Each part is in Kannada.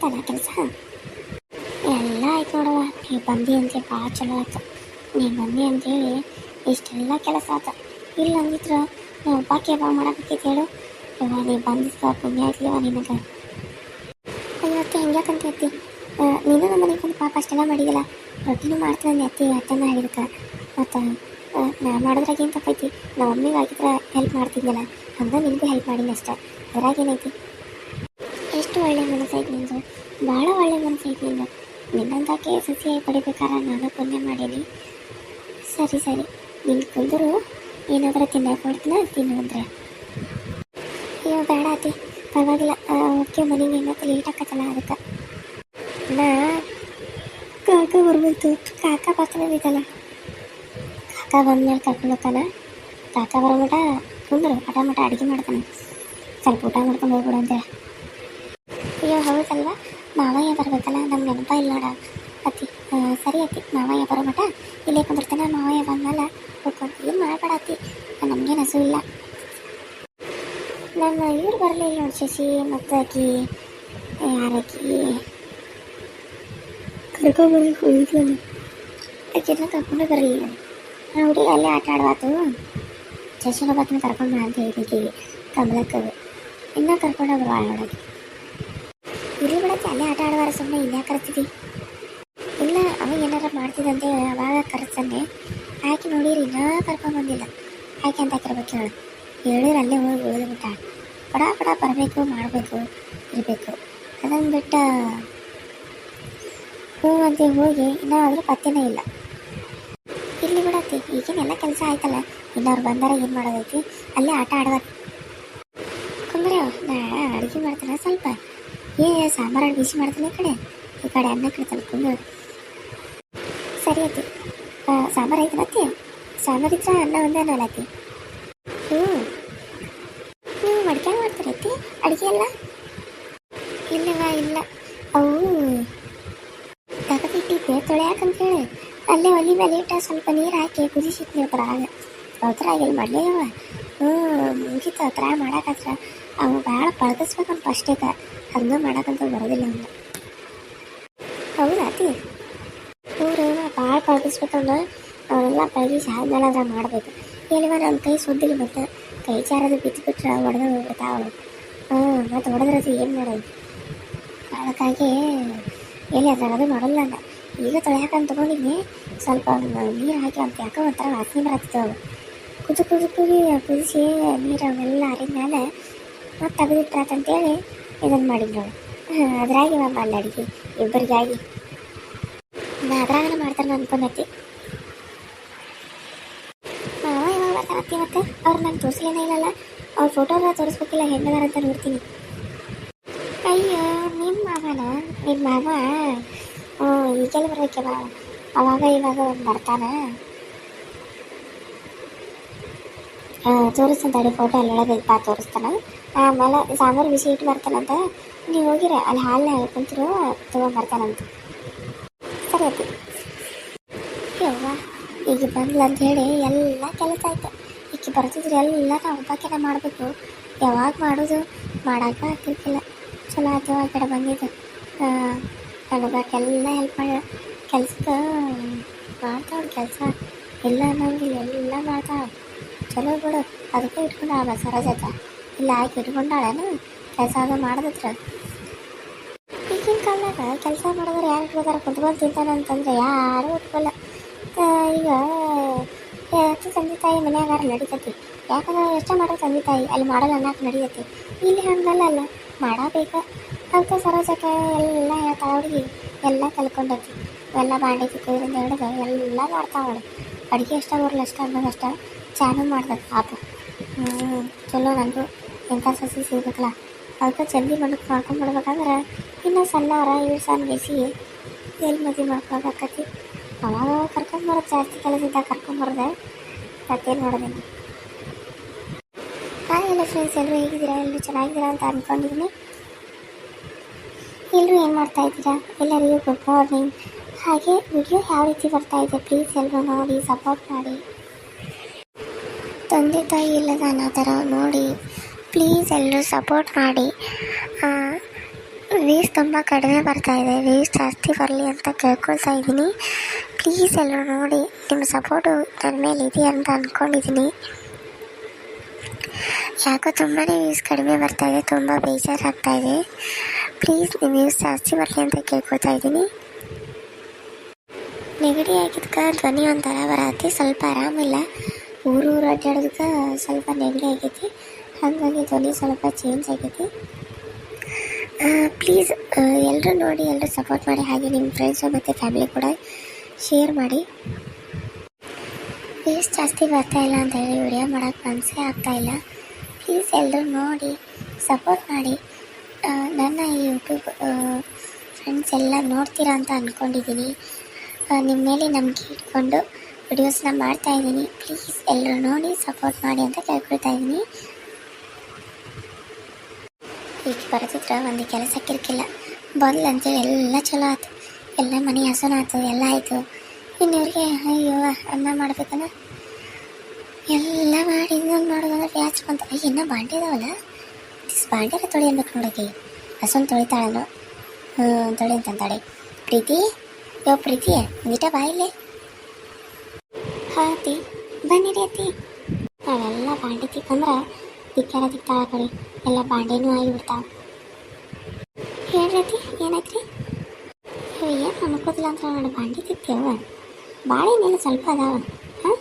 ಆಯ್ತಲ್ಲ ಕೆಲಸ? ಎಲ್ಲ ಆಯ್ತು ನೋಡವ. ನೀ ಬಂದಿ ಅಂತೇಳಿ ಭಾಳ ಚಲೋ ಆಯ್ತು. ನೀ ಬಂದಿ ಅಂತೇಳಿ ಇಷ್ಟೆಲ್ಲ ಕೆಲಸ ಆತ. ಇಲ್ಲ ಅಂದಿದ್ರೆ ನೀವು ಒಬ್ಬಾಕಿ ಹಬ್ಬ ಮಾಡಬೇಕಿತ್ತು ಹೇಳು. ಇವಾಗ ನೀ ಬಂದಿದ್ದ ಪುಣ್ಯ ಆಯ್ತಲಿವ ನಿನಗೆ. ಅಯ್ಯವತ್ತೆ ಹೆಂಗ್ಯಾಕಂತ ಅತ್ತಿ, ನೀನು ನಮ್ಮ ಮನೆಗೆ ಬಂದು ಪಾಪ ಅಷ್ಟೆಲ್ಲ ಮಾಡಿದಿಲ್ಲ. ರೊಟ್ಟಿನೂ ಮಾಡ್ತೀನಿ ಅತ್ತಿ ಅತ್ತಮ್ಮ ಹೇಳಿದಕ್ಕೆ. ಮತ್ತು ನಾ ಮಾಡೋದ್ರಾಗ ಏನು ತಪ್ಪೈತಿ? ನಮ್ಮ ಮಮ್ಮಿಗೆ ಆಗಿದ್ರೆ ಹೆಲ್ಪ್ ಮಾಡ್ತಿದ್ನಲ್ಲ, ಹಂಗೆ ನಿನಗೂ ಹೆಲ್ಪ್ ಮಾಡೀನಿ ಅಷ್ಟೆ. ಅದ್ರಾಗೇನೈತಿ? ಎಷ್ಟು ಒಳ್ಳೆ ಮನಸ್ಸೈತಿ ನಿಂದು, ಭಾಳ ಒಳ್ಳೆ ಮನಸ್ಸೈತಿ ನಿಂದು. ನಿನ್ನಂತಾಕೆ ಸಸಿ ಪಡಿಬೇಕಾದ್ರೆ ನಾನು ಪುಣ್ಯ ಮಾಡೀನಿ. ಸರಿ ಸರಿ, ನಿನ್ನ ಕುಂದರು ಏನಾದರೂ ತಿನ್ನಕ್ಕೆ ಕೊಡ್ತೀನ, ತಿನ್ನು ಅಂದರೆ. ಅಯ್ಯೋ ಬೇಡ ಅತ್ತಿ, ಪರವಾಗಿಲ್ಲ. ಓಕೆ, ಮನೆಗೆ ಹೆಂಗತ್ತೆ ಲೇಟ್ ಆಕತ್ತಲ್ಲ ಅದಕ್ಕೆ. ನಾ ಕಾಕ ಬರ್ಬೇಕು. ಕಾಕ ಬರ್ತಾನಿದ್ದಲ್ಲ, ಕಾಕ ಬಂದ್ಮೇಲೆ ಕರ್ಕೊಂಡು ಹೋಗ್ತಾನೆ. ಕಾಕ ಬರೋ ಮಟ ಕುಂದರು ಮಟ ಅಡುಗೆ ಮಾಡ್ತಾನೆ. ಸ್ವಲ್ಪ ಊಟ ಮಾಡ್ಕೊಂಡು ಹೋಗ್ಬಿಡು ಅಂತೇಳಿ. ಅಯ್ಯೋ ಹೌದಲ್ವ, ಮಾವಯ್ಯ ಬರಬೇಕಲ್ಲ, ನಮ್ಗೆ ನೆನಪ ಇಲ್ಲ ನೋಡ ಅತ್ತಿ. ಸರಿ ಅತ್ತಿ, ಮಾವಯ್ಯ ಬರೋ ಮಟ ಇಲ್ಲೇ ಕುಂದಿರ್ತಾನೆ. ಮಾವಯ್ಯ ಬಂದಮೇಲೆ ಹೋಗ್ಕೊಂಡು ಏನು ಮಾಡಬೇಡ ಅತ್ತಿ, ನಮಗೇನು ಹಸು ಇಲ್ಲ. ನಮ್ಮ ಇವ್ರು ಬರಲಿಲ್ಲ ನೋಡಿ, ಶಶಿ ಮತ್ತು ಆಕಿ ಯಾರಾಕಿ ಕರ್ಕೊಂಬರಕ್ಕೆ ಹೋಗಿದ್ಲಲ್ಲ, ಆಕಿನ ಕರ್ಕೊಂಡೇ ಬರಲಿಲ್ಲ. ಹುಡುಗಿ ಅಲ್ಲೇ ಆಟ ಆಡ್ಬಾತು. ಶಶಿನ ಬತ್ತನ ಕರ್ಕೊಂಡು ಬಾ ಅಂತ ಹೇಳಿದ್ವಿ ಕಮಲಕ್ಕೆ. ಇನ್ನೂ ಕರ್ಕೊಂಡೇ ಬರುವ ನೋಡೋಕೆ. ಇಲ್ಲಿ ಬಿಡಕ್ಕೆ ಅಲ್ಲೇ ಆಟ ಆಡುವಾರ, ಸುಮ್ಮನೆ ಇಲ್ಲೇ ಕರ್ತಿದ್ದಿ. ಇಲ್ಲ ಅವ ಏನಾರ ಮಾಡ್ತಿದ್ದಂತೆ ಅವಾಗ ಕರೆಸನ್ನೆ. ಆಕೆ ನೋಡಿರಿ ಇನ್ನೂ ಕರ್ಕೊಂಡ್ಬಂದಿಲ್ಲ. ಆಕೆ ಅಂತ ಹಾಕಿರ್ಬೇಕು ಹೇಳು. ಹೇಳಿದ್ರೆ ಅಲ್ಲೇ ಹೋಗಿ ಉಳಿದು ಬಿಟ್ಟ. ಪಡ ಬರಬೇಕು, ಮಾಡಬೇಕು, ಇರಬೇಕು. ಅದನ್ನು ಬಿಟ್ಟು ಹ್ಞೂ ಅಂತ ಹೋಗಿ ಇನ್ನೂ ಆದರೂ ಪತ್ತೆನೇ ಇಲ್ಲ. ಇಲ್ಲಿ ಬಿಡತ್ತಿ, ಈಗೇನೆಲ್ಲ ಕೆಲಸ ಆಯ್ತಲ್ಲ, ಇನ್ನವ್ರು ಬಂದಾರ ಏನು ಮಾಡೋದೈತಿ, ಅಲ್ಲೇ ಆಟ ಆಡ್ಬೇಕು. ಕುಂದ್ರೆ ನಾ ಅಡುಗೆ ಮಾಡ್ತಾನೆ ಸ್ವಲ್ಪ. ಸಾಂಬಾರು ಬಿಸಿ ಮಾಡ್ತಾನೆ ಈ ಕಡೆ ಅನ್ನ ಕಡ್ತಾನೆ ಕುಂದು. ಸರಿ ಅತ್ತಿ, ಸಾಂಬಾರು ಐತನತ್ತಿ? ಸಾಂಬಾರು ಇದ್ರೆ ಅನ್ನ ಒಂದೇ ಅನ್ನಲತ್ತಿ. ನೀವು ಮಡ್ಕೆ ಮಾಡ್ತಾರೆ ಅತ್ತಿ ಅಡುಗೆ ಎಲ್ಲ? ಇಲ್ಲವಾ, ಇಲ್ಲ. ಅವು ತೆಗೆದಿಟ್ಟಿದ್ದೆ ತೊಳೆಯಾಕಂತೇಳಿ ಅಲ್ಲೇ ಒಲಿ ಮೇಲೆ ಇಟ್ಟ ಸ್ವಲ್ಪ ನೀರು ಹಾಕಿ ಕುದಿಸಿಟ್ನಿ. ಅವತ್ರ ಆಗಿಲ್ಲ ಮಾಡಲೇವ. ಮುಗಿತು ಆ ಥರ ಮಾಡಾಕತ್ರ. ಅವು ಭಾಳ ಪಳಗಿಸ್ಬೇಕಂತ ಅಷ್ಟೇಕ, ಹಂಗೆ ಮಾಡಾಕಂತ ಬರೋದಿಲ್ಲ ಅವ್ನು. ಹೌದಾ ಅತ್ತಿ? ಭಾಳ ಪಳಗಿಸ್ಬೇಕಂದ್ರೆ ಅವನ್ನೆಲ್ಲ ಪಳಗಿಸಿ ಆದ್ಮೇಲೆ ಅದ್ರ ಮಾಡಬೇಕು. ಎಲ್ಲಿವ ನನ್ನ ಕೈ ಸುದ್ದಿಲ್ಲ, ಮತ್ತು ಕೈ ಚಾರದು ಬಿಟ್ಬಿಟ್ರೆ ಒಡೆದ ಹೋಗ್ಬಿಡ್ತಾವೆ. ಮತ್ತು ಹೊಡೆದ್ರದು ಏನು ಮಾಡೋದು? ಅದಕ್ಕಾಗಿ ಎಲ್ಲಿ ಅದ್ರಾಗದು ಮಾಡಲ್ಲ ಅಂದ. ಈಗ ತೊಳೆಯಾಕಂತ ತೊಗೊಂಡಿದ್ನಿ. ಸ್ವಲ್ಪ ನೀರು ಹಾಕಿ ಅಂತ ಯಾಕೋ ಒಂಥರ ವಾಸನೆ ಬರತ್ತಿದ್ದವು. ಕುದಿಸಿ ನೀರು ಅವನ್ನೆಲ್ಲ ಹರಿದ ಮೇಲೆ ಮತ್ತು ತೆಗೆದಿಟ್ರಾತಂತೇಳಿ ಇದನ್ನು ಮಾಡಿದ್ದು ನೋಡಿ. ಅದ್ರಾಗಿ ಒಂದು ಅಲ್ಲಿ ಅಡುಗೆ ಇಬ್ಬರಿಗಾಗಿ ನಾ ಅದ್ರಾಗನ ಮಾಡ್ತಾರೆ ಅನ್ಕೊಂಡತ್ತಿ. ಮಾವ ಯಾವಾಗ ಬರ್ತಾನತ್ತಿ? ಮತ್ತೆ ಅವ್ರು ನಂಗೆ ತೋರಿಸ್ಲೇನೇ ಇಲ್ಲಲ್ಲ. ಅವ್ರ ಫೋಟೋನ ತೋರಿಸ್ಬೇಕಿಲ್ಲ, ಹೆಂಗದಾರ ಅಂತ ನೋಡ್ತೀನಿ. ಅಯ್ಯೋ ನಿಮ್ಮ ಮಾವನ? ನಿಮ್ಮ ಮಾವ ಈಗೆಲ್ಲ ಬರ್ಬೇಕವ, ಅವಾಗ ಇವಾಗ ಒಂದು ಬರ್ತಾನೆ. ತೋರಿಸ್ತಂತ ಫೋಟೋ ಅಲ್ಲೊಳಗೆ ತೋರಿಸ್ತಾನೆ. ಆಮೇಲೆ ಸಾಂಬಾರು ಬಿಸಿ ಇಟ್ಟು ಬರ್ತಾನಂತ. ನೀವು ಹೋಗಿರ ಅಲ್ಲಿ ಹಾಲನ್ನ ಕುಂತಿರೋ ತೊಗೊಂಬರ್ತಾನಂತ. ಸರಿ ಆಯ್ತು. ಯವ್ವ ಈಗ ಬಂದ್ಲ ಅಂತ ಹೇಳಿ ಎಲ್ಲ ಕೆಲಸ ಆಯ್ತು. ಈಕೆ ಬರ್ತಿದ್ರೆ ಎಲ್ಲ ನಾವು ಒಬ್ಬಾಕೆನ ಮಾಡಬೇಕು. ಯಾವಾಗ ಮಾಡೋದು ಮಾಡಾಕ ಆಗ್ತಿರ್ತಿಲ್ಲ. ಚಲೋ ಆಯ್ತು ಆ ಕಡೆ ಬಂದಿದ್ದು. ನನಗೆಲ್ಲ ಹೆಲ್ಪ್ ಮಾಡಿ ಕೆಲ್ಸಕ್ಕೆ ಮಾಡ್ತಾಳೆ. ಕೆಲಸ ಎಲ್ಲ ಅನ್ನೋಂಗಿಲ್ಲ, ಎಲ್ಲ ಮಾಡ್ತಾಳೆ. ಚಲೋ ಬಿಡು. ಅದಕ್ಕೆ ಇಟ್ಕೊಂಡಾಳ ಸರೋಜಾತ. ಇಲ್ಲ ಆಕೆ ಇಟ್ಕೊಂಡಾಳೇನು ಕೆಲಸ ಅದು ಮಾಡೋದತ್ರ. ಈಗಿನ ಕಾಲದಾಗ ಕೆಲಸ ಮಾಡಿದ್ರೆ ಯಾರು ಇಟ್ಕೋತಾರೆ? ಕುತ್ಕೊಂಡು ತಿಂತಾನೆ ಅಂತಂದರೆ ಯಾರೂ ಇಟ್ಕೊಲ್ಲ. ಈಗ ಎಷ್ಟು ತಂದೆ ತಾಯಿ ಮನೆಯಾಗಾರ ನಡೀತೈತಿ. ಯಾಕಂದ್ರೆ ಎಷ್ಟೋ ಮಾಡೋ ತಂದೆ ತಾಯಿ ಅಲ್ಲಿ ಮಾಡೋದು ಅನ್ನಕ್ಕೆ ನಡೀತೈತಿ. ಇಲ್ಲಿ ಹಂಗಲ್ಲ, ಮಾಡಬೇಕು. ಅದಕ್ಕೆ ಸರೋಜಕ್ಕೆ ಎಲ್ಲ ಹೇಳ್ತಾಳೆ. ಹುಡುಗಿ ಎಲ್ಲ ಕಲ್ಕೊಂಡೈತಿ. ಎಲ್ಲ ಬಾಂಡೆ ತಿಕ್ಕೋದ್ರಿಂದ ಹಿಡಿದು ಎಲ್ಲ ಮಾಡ್ತಾವಳು. ಅಡುಗೆ ಅಷ್ಟ ಬರಲ್ಲ, ಅಷ್ಟ ಅನ್ನೋದು ಅಷ್ಟ ಚಾನು ಮಾಡ್ತದೆ ಪಾಪ. ಚಲೋ ನನಗೂ ಎಂಥ ಸಸಿ ಸಿಗ್ಬೇಕಲ್ಲ. ಅದಕ್ಕೆ ಜಲ್ದಿ ಮಾಡ್ಕೊಂಡ್ಬಿಡ್ಬೇಕಂದ್ರೆ ಇನ್ನೂ ಸಣ್ಣವರ ಇವ್ರು ಸಣ್ಣ ಬೇಸಿ ಎಲ್ಲಿ ಮದುವೆ ಮಾಡ್ಕೊಳಕಾಕತಿ. ಅವಾಗ ಕರ್ಕೊಂಬರೋದು ಜಾಸ್ತಿ ಕೆಲಸದಿಂದ ಕರ್ಕೊಂಬರೋದೆ ಮತ್ತೇನು ಮಾಡೋದೇನು. ಎಲ್ಲ ಫ್ರೆಂಡ್ಸ್ ಎಲ್ಲರೂ ಹೇಗಿದ್ದೀರಾ? ಎಲ್ಲರೂ ಚೆನ್ನಾಗಿದ್ದೀರಾ ಅಂತ ಅಂದ್ಕೊಂಡಿದ್ದೀನಿ. ಎಲ್ಲರೂ ಏನು ಮಾಡ್ತಾ ಇದ್ದೀರಾ? ಎಲ್ಲರಿಗೂ ಗುಡ್ ಮಾರ್ನಿಂಗ್. ಹಾಗೆ ವಿಡಿಯೋ ಯಾವ ರೀತಿ ಬರ್ತಾ ಇದೆ ಪ್ಲೀಸ್ ಎಲ್ಲರೂ ನೋಡಿ ಸಪೋರ್ಟ್ ಮಾಡಿ. ತಂದೆ ತಾಯಿ ಇಲ್ಲದ ಅನಾಥರ ನೋಡಿ ಪ್ಲೀಸ್ ಎಲ್ಲರೂ ಸಪೋರ್ಟ್ ಮಾಡಿ. ವ್ಯೂಸ್ ತುಂಬ ಕಡಿಮೆ ಬರ್ತಾ ಇದೆ. ವ್ಯೂಸ್ ಜಾಸ್ತಿ ಬರಲಿ ಅಂತ ಕೇಳ್ಕೊಳ್ತಾ ಇದ್ದೀನಿ. ಪ್ಲೀಸ್ ಎಲ್ಲರೂ ನೋಡಿ, ನಿಮ್ಮ ಸಪೋರ್ಟು ನನ್ನ ಮೇಲೆ ಇದೆ ಅಂತ ಅಂದ್ಕೊಂಡಿದ್ದೀನಿ. ಯಾಕೋ ತುಂಬಾ ವ್ಯೂಸ್ ಕಡಿಮೆ ಬರ್ತಾ ಇದೆ, ತುಂಬ ಬೇಜಾರಾಗ್ತಾ ಇದೆ. ಪ್ಲೀಸ್ ನಿಮ್ಮ ವ್ಯೂಸ್ ಜಾಸ್ತಿ ಬರಲಿ ಅಂತ ಕೇಳ್ಕೊಳ್ತಾ ಇದ್ದೀನಿ. ನೆಗಡಿ ಆಗಿದ್ಕ ಧ್ವನಿ ಒಂಥರ ಬರತ್ತೆ, ಸ್ವಲ್ಪ ಆರಾಮಿಲ್ಲ. ಊರು ಅಡ್ಡಾಡೋದಕ್ಕೆ ಸ್ವಲ್ಪ ನೆಗಡಿ ಆಗೈತಿ, ಹಾಗಾಗಿ ಧ್ವನಿ ಸ್ವಲ್ಪ ಚೇಂಜ್ ಆಗೈತಿ. ಪ್ಲೀಸ್ ಎಲ್ಲರೂ ನೋಡಿ, ಎಲ್ಲರೂ ಸಪೋರ್ಟ್ ಮಾಡಿ. ಹಾಗೆ ನಿಮ್ಮ ಫ್ರೆಂಡ್ಸು ಮತ್ತು ಫ್ಯಾಮಿಲಿ ಕೂಡ ಶೇರ್ ಮಾಡಿ. ವ್ಯೂಸ್ ಜಾಸ್ತಿ ಬರ್ತಾ ಇಲ್ಲ ಅಂತ ಹೇಳಿ ವಿಡಿಯೋ ಮಾಡೋಕ್ಕೆ ಮನಸ್ಸೇ ಆಗ್ತಾಯಿಲ್ಲ. ಪ್ಲೀಸ್ ಎಲ್ಲರೂ ನೋಡಿ ಸಪೋರ್ಟ್ ಮಾಡಿ. ನನ್ನ ಈ ಯೂಟ್ಯೂಬ್ ಫ್ರೆಂಡ್ಸ್ ಎಲ್ಲ ನೋಡ್ತೀರಾ ಅಂತ ಅಂದ್ಕೊಂಡಿದ್ದೀನಿ. ನಿಮ್ಮ ಮೇಲೆ ನಂಬಿಕೆ ಇಟ್ಕೊಂಡು ವಿಡಿಯೋಸ್ನ ಮಾಡ್ತಾಯಿದ್ದೀನಿ. ಪ್ಲೀಸ್ ಎಲ್ಲರೂ ನೋಡಿ ಸಪೋರ್ಟ್ ಮಾಡಿ ಅಂತ ಕೇಳ್ಕೊಳ್ತಾ ಇದ್ದೀನಿ. ಈಗ ಬರೋದಿದ್ರೆ ಒಂದು ಕೆಲಸಕ್ಕಿರ್ಕಿಲ್ಲ, ಬಂದ್ಲು ಅಂತೇಳಿ ಎಲ್ಲ ಚಲೋ ಆಯ್ತು, ಎಲ್ಲ ಮನೆ ಹಸನ ಆಯ್ತು, ಎಲ್ಲ ಆಯಿತು. ಇನ್ನಿವ್ರಿಗೆ ಅಯ್ಯೋ ಅನ್ನ ಮಾಡ್ಬೇಕನ್ನ ಎಲ್ಲ ಮಾಡಿ ಇನ್ನೊಂದು ಮಾಡೋದಂದ್ರೆ ಬ್ಯಾಚ್ ಬಂತ. ಇನ್ನೂ ಬಾಂಡೆ ಇದಾವಲ್ಲ, ಬಾಂಡೆಲ್ಲ ತೊಳಿ ಅನ್ಬೇಕು ನೋಡೋಕೆ. ಹಸನ್ ತೊಳಿತಾಳನು, ತೊಳಿ ಅಂತಂತಾಳೆ. ಪ್ರೀತಿ, ಯೋ ಪ್ರೀತಿ, ಒಂದಿಟ ಬಾಯಿಲೆ. ಹಾಂ ಅತ್ತಿ, ಬನ್ನಿರಿ ಅತ್ತಿ. ನಾವೆಲ್ಲ ಬಾಂಡೆ ತಿಕ್ಕಂದ್ರೆ ತಿಕ್ತಾಳ ಕಡೆ ಎಲ್ಲ ಬಾಂಡೆನೂ ಆಗಿಬಿಡ್ತಾವೆ. ಹೇಳ್ರಿ ಏನಾಯ್ತು ರೀ? ಏನು ಅನ್ಕೋದಿಲ್ಲ ಅಂತ ನೋಡಿ ಬಾಂಡೆ ತಿಕ್ತೇವ. ಬಾಳೆನೆಲ್ಲ ಸ್ವಲ್ಪ ಅದಾವ. ಹಾಂ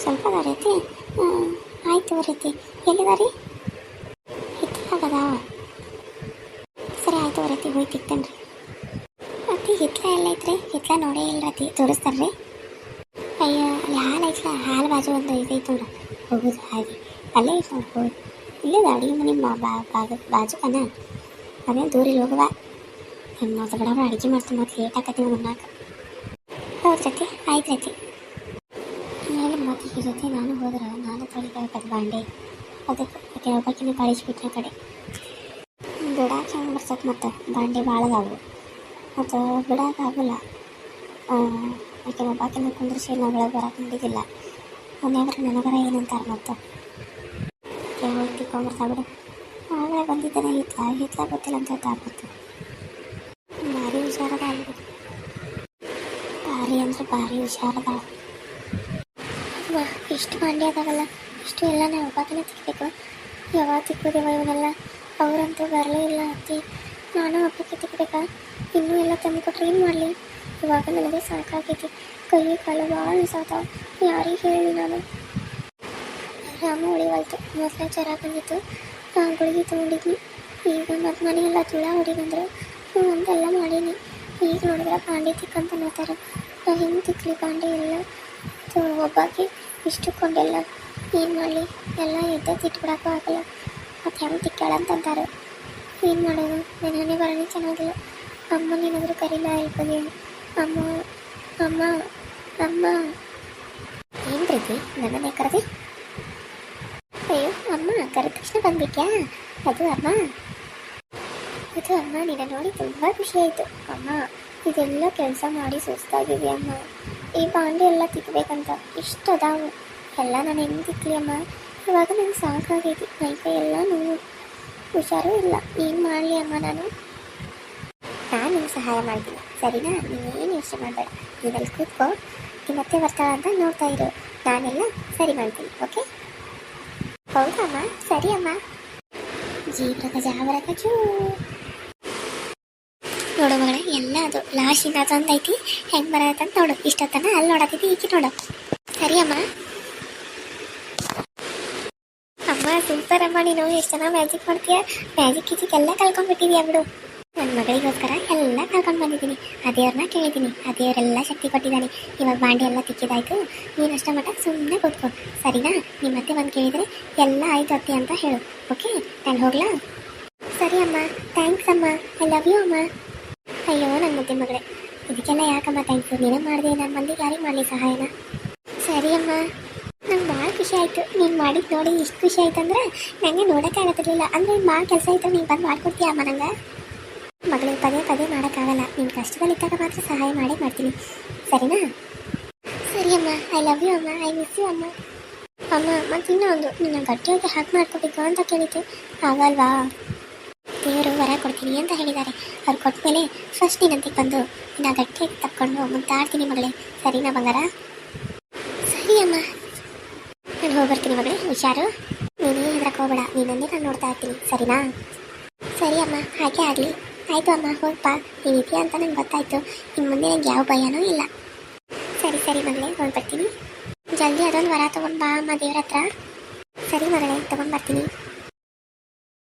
ಸ್ವಲ್ಪ ಅದಾವ ರೀತಿ. ಆಯ್ತು ರೀತಿ. ಎಲ್ಲಿದಾರಿ? ಹಿತ್ತಲಾಗ ಅದಾವ. ಸರಿ ಆಯ್ತು ರೀತಿ, ಹೋಗಿ ತಿಕ್ತೇನೆ ರೀ. ಅತ್ತಿ ಹಿತ್ಲ ಎಲ್ಲ ಐತ್ರಿ? ಹಿತ್ಲ ನೋಡೇ ಇಲ್ಲ ರತಿ, ತೋರಿಸ್ತಾರ್ರಿ? ಅಯ್ಯೋ ಅಲ್ಲಿ ಹಾಲು ಐತ್ಲ, ಹಾಲು ಬಾಜು ಒಂದು ಇದೈತೆ ನೋಡ್ರಿ, ಹೋಗೋದು ಹಾಗೆ ಅಲ್ಲೇ ಐತೆ ನೋಡಿ. ಹೋಗಿ ಇಲ್ಲೇ ಅಡುಗೆ ಮನೆ ಬಾಜು ಅನ್ನ, ಅದೇ ದೂರಲ್ಲಿ ಹೋಗುವ. ಮತ್ತು ಬಡಬಡ ಅಡುಗೆ ಮಾಡ್ತೀನಿ, ಮತ್ತು ಲೇಟ್ ಆಕತ್ತೀವಿ ಮುನ್ನಾಕ. ಹೌದು ರತಿ, ಆಯ್ತು ರತಿ. ಹೇಳಿ ಮತ್ತೆ ಈ ಜೊತೆ ನಾನು ಹೋದ್ರೆ ನಾನು ತೊಳಿಬೇಕಾಗತ್ತೆ ಬಾಂಡೆ. ಅದಕ್ಕೆ ಒಬ್ಬಾಕಿನ ಕಳಿಸ್ಬಿಟ್ರೆ ಕಡೆ ಬಿಡಾಕೆ ಹೆಂಗೆ ಬರ್ತದೆ, ಮತ್ತು ಬಾಂಡೆ ಭಾಳ ಅದಾವು, ಮತ್ತು ಬಿಡೋಕ್ಕಾಗಲ್ಲ. ಯಾಕೆ ಒಬ್ಬಾಕಿನ ಕುಂದ್ರಿಸಿ ನಾವು ಒಳಗೆ ಬರೋಕೆ ನೋಡಿದ್ದಿಲ್ಲ. ಮನೆಯವ್ರ ನನಗರ ಏನಂತಾರೆ, ಮತ್ತು ಹೋಗಿ ತಿಕ್ಕೊಂಬರ್ತಾ ಬಿಡು. ಆಗಳೇ ಬಂದಿದ್ದಾನೆ ಹಿತ್ಲ ಗೊತ್ತಿಲ್ಲ ಅಂತ ಗೊತ್ತಾಗ್ಬಿಡ್ತು. ಭಾರಿ ಹುಷಾರದ ಅಲ್ಬಿಟ್ಟು, ಭಾರಿ ಅಂದರೆ ಭಾರಿ ಹುಷಾರದ. ಇಷ್ಟು ಬಾಂಡೆ ಅದಾವಲ್ಲ, ಇಷ್ಟು ಎಲ್ಲ ನಾವು ಒಬ್ಬಾಕಿನ ತಿಕ್ಕಬೇಕು. ಯಾವಾಗ ತಿಕ್ಕೋದೇವ ಇವನ್ನೆಲ್ಲ? ಅವರಂತೂ ಬರಲೇ ಇಲ್ಲ ಅತ್ತಿ, ನಾನು ಒಬ್ಬಕ್ಕೆ ತಿಕ್ಕಬೇಕಾ? ಇನ್ನೂ ಎಲ್ಲ ತಂದು ಕೊಟ್ಟರೆ ಏನು ಮಾಡಲಿ? ಇವಾಗ ನನಗೆ ಸಾಕಾಗೈತಿ, ಕೈ ಕಾಲು ಭಾಳ ಸಾತಾವ. ಯಾರಿಗೆ ಹೇಳಿ ನಾನು? ರಾಮ ಉಳಿವಲ್ತು. ಮೊದಲೇ ಜ್ವರ ಬಂದಿತ್ತು, ಗುಳಿಗೆ ತೊಗೊಂಡಿದ್ನಿ. ಈಗ ಮತ್ತು ಮನೆಯೆಲ್ಲ ತುಳ ಹೊಡಿಗಂದ್ರೆ ಒಂದೆಲ್ಲ ಮಾಡೀನಿ. ಈಗ ನೋಡಿದ್ರೆ ಬಾಂಡೆ ತಿಕ್ಕಂತ ನೋಡ್ತಾರೆ. ಹೆಂಗೆ ತಿಕ್ಕಲಿ ಬಾಂಡೆ ಎಲ್ಲ? ಒಬ್ಬಾಕಿ ಇಷ್ಟಕ್ಕೊಂಡೆಲ್ಲ ಏನು ಮಾಡಲಿ? ಎಲ್ಲ ಎದ್ದೆತ್ತಿಟ್ಬಿಡೋಕ್ಕೂ ಆಗಲ್ಲ. ಮತ್ತು ಹೆಂಗೆ ತಿಕ್ಕಾಳಂತಂತಾರೆ. ಏನು ಮಾಡೋದು? ನನಗೆ ಬರೋಣ ಚೆನ್ನಾಗಿಲ್ಲ. ಅಮ್ಮನೇನಾದರೂ ಕರೀಲ ಹೇಳ್ಬೋದು. ಅಮ್ಮ ಅಮ್ಮ ಅಮ್ಮ. ಏನು ಪ್ರೀತಿ, ನನ್ನನ್ನೇ ಕರೆದಿ? ಅಯ್ಯೋ ಅಮ್ಮ, ಕರೆದ ತಕ್ಷಣ ಬಂದ್ಬಿಟ್ಯಾ? ಅದು ಅಮ್ಮ, ಅದು ಅಮ್ಮ, ನಿನ್ನ ನೋಡಿ ತುಂಬ ಖುಷಿ ಆಯಿತು. ಅಮ್ಮ, ಇದೆಲ್ಲ ಕೆಲಸ ಮಾಡಿ ಸುಸ್ತಾಗಿದೆ ಅಮ್ಮ. ಈ ಬಾಂಡೆ ಎಲ್ಲ ತಿಕ್ಕಬೇಕಂತ ಇಷ್ಟು ಅದಾವು, ಎಲ್ಲ ನಾನು ಹೆಂಗೆ ತಿಕ್ಕಲಿ ಅಮ್ಮ? ಇವಾಗ ನನಗೆ ಸಾಕಾಗೈತಿ, ಮೈಕೈ ಎಲ್ಲ ನೋವು, ಹುಷಾರೂ ಇಲ್ಲ. ಏನು ಮಾಡಲಿ ಅಮ್ಮ? ನಾನು ನಿಮ್ಗೆ ಸಹಾಯ ಮಾಡ್ತೀನಿ, ಸರಿನಾ? ನೀವೇನು ಯೋಚನೆ ಮಾಡಬೇಡ. ನೀನಲ್ಲಿ ಕೂತ್ಕೋ, ನಿಮ್ಮತ್ತೆ ಬರ್ತಾಳ ಅಂತ ನೋಡ್ತಾ ಇರು, ನಾನೆಲ್ಲ ಸರಿ ಮಾಡ್ತೀನಿ. ಓಕೆ? ಹೌದಾ ಅಮ್ಮ? ಸರಿ ಅಮ್ಮ. ಜೀವ್ರಕ ಜಾವರಕ ಜೂ. ನೋಡು ಮಗಳೇ, ಎಲ್ಲ ಅದು ಲಾಸ್ಟಿಂದ ಅದೊಂದು ಐತಿ, ಹೆಂಗೆ ಬರತ್ತಂತ ನೋಡು. ಇಷ್ಟೊತ್ತನ ಅಲ್ಲಿ ನೋಡತ್ತೈತಿ, ಈಕೆ ನೋಡು. ಸರಿ ಅಮ್ಮ. ಅಮ್ಮ ಸೂಪರ್ ಅಮ್ಮ, ನೀನು ಎಷ್ಟು ಚೆನ್ನಾಗಿ ಮ್ಯಾಜಿಕ್ ಮಾಡ್ತೀಯ. ಮ್ಯಾಜಿಕ್ ಎಲ್ಲ ಕಲ್ಕೊಂಡ್ಬಿಟ್ಟಿದೀಯ ಬಿಡು. ನನ್ನ ಮಗಳಿಗೋಸ್ಕರ ಎಲ್ಲ ಕಲ್ಕೊಂಡು ಬಂದಿದ್ದೀನಿ. ಆ ದೇವ್ರನ್ನ ಕೇಳಿದ್ದೀನಿ, ಆ ದೇವರೆಲ್ಲ ಶಕ್ತಿ ಕೊಟ್ಟಿದ್ದಾನೆ. ಇವಾಗ ಬಾಂಡೆ ಎಲ್ಲ ತಿಕ್ಕಿದಾಯ್ತು, ನೀನು ಅಷ್ಟ ಮಟ್ಟ ಸುಮ್ಮನೆ ಕೂತ್ಕೊ, ಸರಿನಾ? ನಿಮ್ಮ ಅತ್ತೆ ಬಂದು ಕೇಳಿದರೆ ಎಲ್ಲ ಆಯ್ತು ಅತ್ತೆ ಅಂತ ಹೇಳು. ಓಕೆ? ನಾನು ಹೋಗ್ಲಾ? ಸರಿ ಅಮ್ಮ, ಥ್ಯಾಂಕ್ಸ್ ಅಮ್ಮ, ಐ ಲವ್ ಯು ಅಮ್ಮ. ಅಯ್ಯೋ ನನ್ನ ಮುದ್ದೆ ಮಗಳೇ, ಇದಕ್ಕೆಲ್ಲ ಯಾಕಮ್ಮ ಥ್ಯಾಂಕ್ಸು? ನೀನೇ ಮಾಡಿದೆ, ನಾನು ಮಂದಿಗೆ ಯಾರಿಗೆ ಮಾಡಲಿ ಸಹಾಯನ? ಸರಿ ಅಮ್ಮ. ನಂಗೆ ಭಾಳ ಖುಷಿ ಆಯಿತು ನೀನು ಮಾಡಿದ್ದು ನೋಡಿ. ಇಷ್ಟು ಖುಷಿ ಆಯ್ತು ಅಂದ್ರೆ ನನಗೆ ನೋಡೋಕ್ಕಾಗತ್ತಿರಲಿಲ್ಲ. ಅಂದರೆ ಭಾಳ ಕೆಲಸ ಆಯಿತು, ನೀನು ಬಂದು ಮಾಡ್ಕೊಡ್ತೀಯ ಅಮ್ಮ ನಂಗೆ? ಮಗಳಿಗೆ ಪದೇ ಪದೇ ಮಾಡೋಕ್ಕಾಗಲ್ಲ, ನೀನು ಕಷ್ಟದಲ್ಲಿದ್ದಾಗ ಮಾತ್ರ ಸಹಾಯ ಮಾಡೇ ಮಾಡ್ತೀನಿ, ಸರಿನಾ? ಸರಿ ಅಮ್ಮ, ಐ ಲವ್ ಯು ಅಮ್ಮ, ಐ ಮಿಸ್ ಯು ಅಮ್ಮ. ಅಮ್ಮ, ಮತ್ತು ಇನ್ನೊಂದು, ನಿನ್ನ ಗಟ್ಟಿಯಾಗಿ ಹಾಕಿ ಮಾಡ್ಕೋಬೇಕು ಅಂತ ಕೇಳಿದ್ದೆ, ಆಗಲ್ವಾ? ದೇವರು ವರ ಕೊಡ್ತೀನಿ ಅಂತ ಹೇಳಿದ್ದಾರೆ. ಅವ್ರು ಕೊಟ್ಟ ಮೇಲೆ ಫಸ್ಟ್ ನೀನಂತಿಗೆ ಬಂದು ನಾ ಗಟ್ಟಿಯಾಗಿ ತಕ್ಕೊಂಡು ಮುದ್ದಾಡ್ತೀನಿ ಮಗಳೇ, ಸರಿನಾ ಬಂಗಾರ? ಸರಿ ಅಮ್ಮ, ನಾನು ಹೋಗಿ ಬರ್ತೀನಿ ಮಗಳೇ, ಹುಷಾರು. ನೀನೇ ಹೆದ್ರಕ್ಕೆ ಹೋಗ್ಬೇಡ, ನೀನನ್ನೇ ನಾನು ನೋಡ್ತಾ ಇರ್ತೀನಿ, ಸರಿನಾ? ಸರಿ ಅಮ್ಮ, ಹಾಗೆ ಆಗಲಿ. ಆಯಿತು ಅಮ್ಮ, ಹೋಗ್ಬಾ, ನೀನಿದೆಯಾ ಅಂತ ನಂಗೆ ಗೊತ್ತಾಯಿತು. ಇನ್ನು ಮುಂದೆ ನಂಗೆ ಯಾವ ಭಯನೂ ಇಲ್ಲ. ಸರಿ ಸರಿ ಮಗಳೇ, ಹೋಗಿ ಬರ್ತೀನಿ. ಜಲ್ದಿ ಅದೊಂದು ವರ ತೊಗೊಂಡು ಬಾ ಅಮ್ಮ ದೇವ್ರ ಹತ್ರ. ಸರಿ ಮಗಳೇ, ತೊಗೊಂಡು ಬರ್ತೀನಿ.